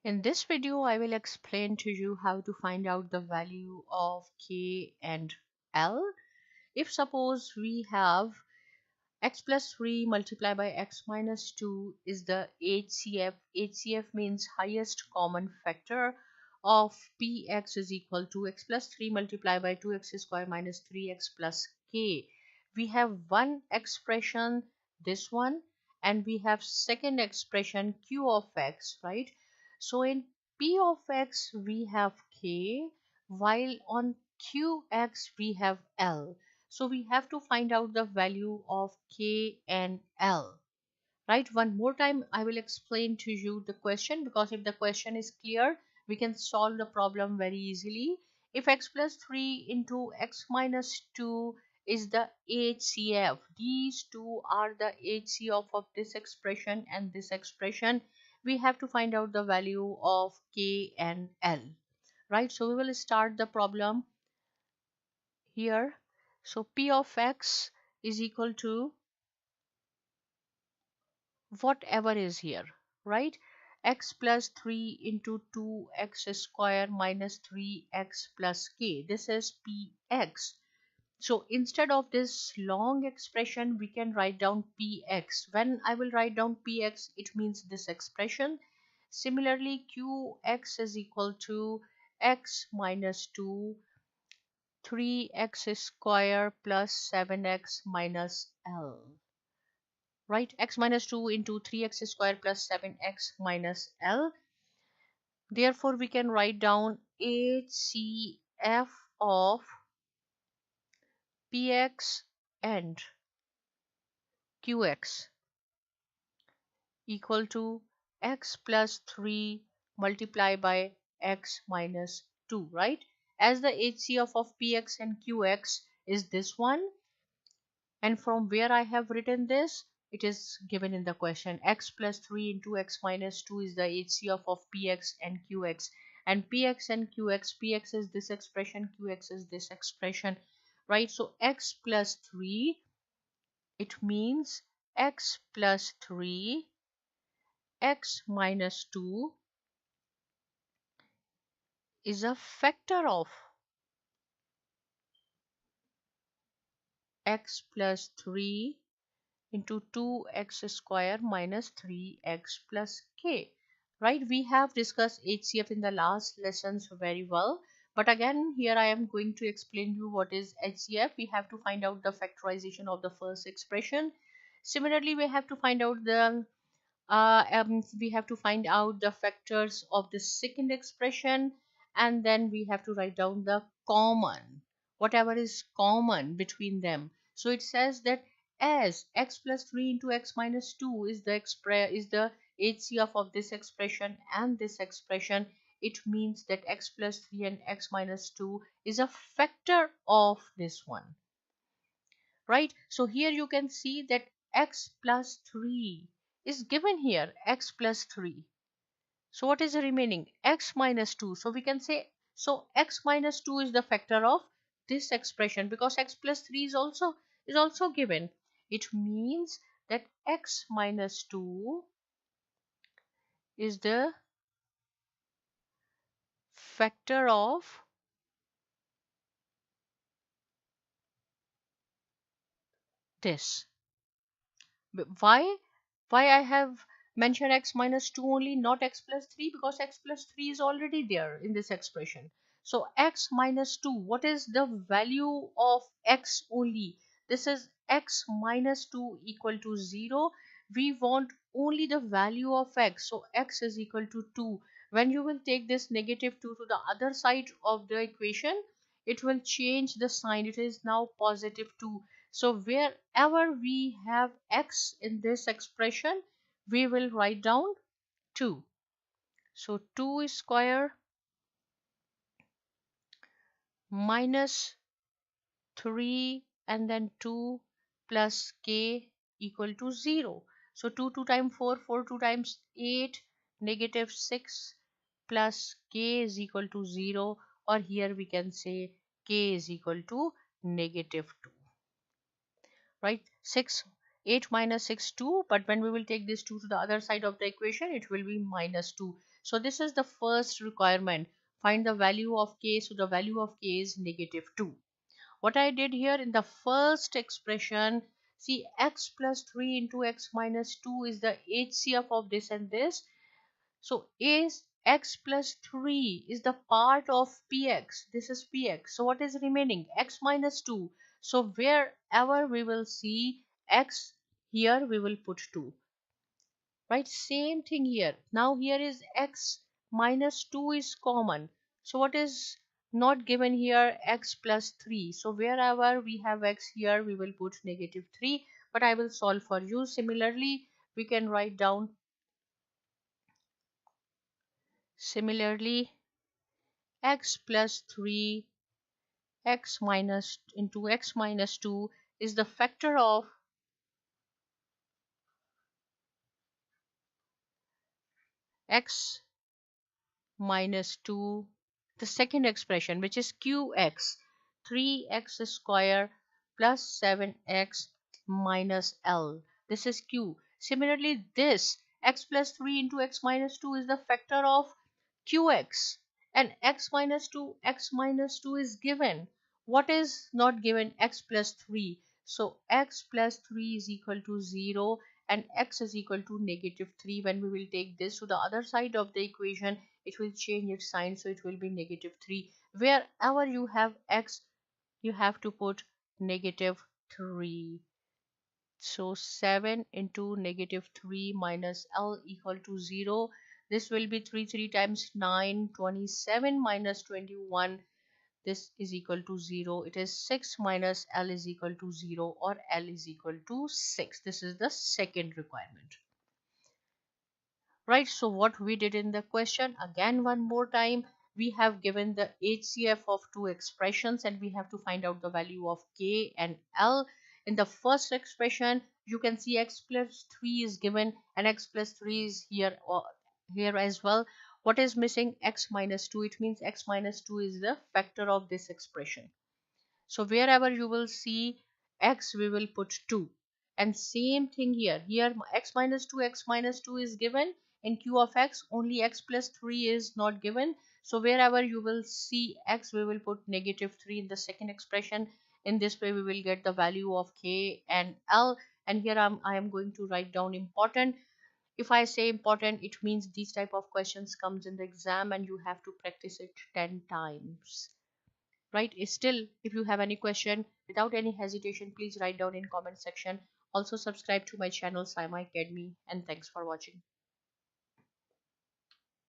In this video, I will explain to you how to find out the value of K and L. If suppose we have x plus 3 multiplied by x minus 2 is the HCF. HCF means highest common factor of Px is equal to x plus 3 multiplied by 2x square minus 3x plus k. We have one expression, this one, and we have second expression q of x, right? So in p of x we have k, while on qx we have l. So we have to find out the value of K and L. Right? One more time, I will explain to you the question, because if the question is clear, we can solve the problem very easily. If x plus 3 into x minus 2 is the HCF, these two are the HCF of this expression and this expression, we have to find out the value of K and L. Right? So we will start the problem here. So P of x is equal to whatever is here, right? X plus 3 into 2x square minus 3x plus k. This is Px. So instead of this long expression, we can write down Px. When I will write down Px, it means this expression. Similarly, Qx is equal to x minus 2 3x square plus 7x minus L, right? X minus 2 into 3x square plus 7x minus L. Therefore, we can write down HCF of Px and Qx equal to x plus 3 multiplied by x minus 2, right? As the HCF of Px and Qx is this one, and from where I have written this, it is given in the question. X plus 3 into x minus 2 is the HCF of Px and Qx, and Px and Qx, Px is this expression, Qx is this expression, right? So x plus 3, it means x plus 3 x minus 2 is a factor of x plus 3 into 2x square minus 3x plus k, right? We have discussed HCF in the last lessons very well, but again here I am going to explain you what is HCF. We have to find out the factorization of the first expression. Similarly, we have to find out the factors of the second expression, and then we have to write down the common, whatever is common between them. So it says that as x plus 3 into x minus 2 is the HCF of this expression and this expression, it means that x plus 3 and x minus 2 is a factor of this one, right? So here you can see that x plus 3 is given here, x plus 3. So what is the remaining? X minus 2. So we can say, so x minus 2 is the factor of this expression, because x plus 3 is also given. It means that x minus 2 is the factor of this. Why? Why I have mentioned x minus 2 only, not x plus 3? Because x plus 3 is already there in this expression. So x minus 2, what is the value of x only? This is x minus 2 equal to 0. We want only the value of x. So x is equal to 2. When you will take this negative 2 to the other side of the equation, it will change the sign. It is now positive 2. So wherever we have x in this expression, we will write down 2. So 2 square minus 3 and then 2 plus k equal to 0. So 2 times 4, 4 2 times 8, negative 6 plus k is equal to 0, or here we can say k is equal to negative 2. Right? 8 minus 6 2, but when we will take this 2 to the other side of the equation, it will be minus 2. So this is the first requirement. Find the value of k. So the value of k is -2. What I did here in the first expression, see x plus 3 into x minus 2 is the HCF of this and this. So is x plus 3 is the part of px. This is px. So what is remaining? X minus 2. So wherever we will see x, here we will put 2. Right? Same thing here. Now here is x minus 2 is common. So what is not given here? X plus 3. So wherever we have x here, we will put -3. But I will solve for you. Similarly, we can write down x plus 3 x minus into x minus 2 is the factor of x minus 2, the second expression, which is qx, 3x square plus 7x minus l. This is q. Similarly, this x plus 3 into x minus 2 is the factor of qx, and x minus 2 is given. What is not given? X plus 3. So x plus 3 is equal to 0 and x is equal to -3. When we will take this to the other side of the equation, it will change its sign, so it will be -3. Wherever you have x, you have to put -3. So 7 into -3 minus L equal to 0. This will be 3 times 9, 27 minus 21. This is equal to 0. It is 6 minus L is equal to 0, or L is equal to 6. This is the second requirement. Right, so what we did in the question, again one more time, we have given the HCF of two expressions and we have to find out the value of k and l. In the first expression, you can see x plus 3 is given and x plus 3 is here, or here as well. What is missing? X minus 2. It means x minus 2 is the factor of this expression. So wherever you will see x, we will put 2. And same thing here. Here x minus 2 is given. In q of x, only x plus 3 is not given. So wherever you will see x, we will put -3 in the second expression. In this way, we will get the value of k and l. And here I am going to write down important. If I say important, it means these type of questions comes in the exam and you have to practice it 10 times. Right? Still, if you have any question, without any hesitation, please write down in comment section. Also subscribe to my channel Saima Academy, and thanks for watching.